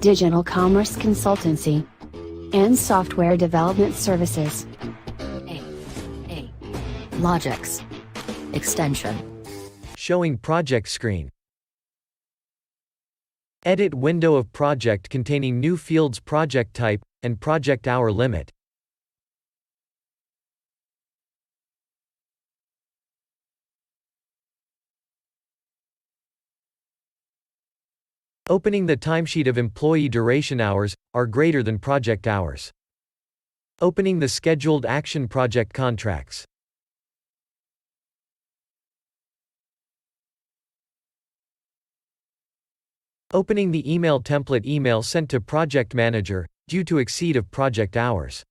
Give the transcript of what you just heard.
digital commerce consultancy, and software development services. A. Logics. Extension. Showing project screen. Edit window of project containing new fields, project type, and project hour limit. Opening the timesheet of employee duration hours are greater than project hours. Opening the scheduled action project contracts. Opening the email template email sent to project manager due to exceed of project hours.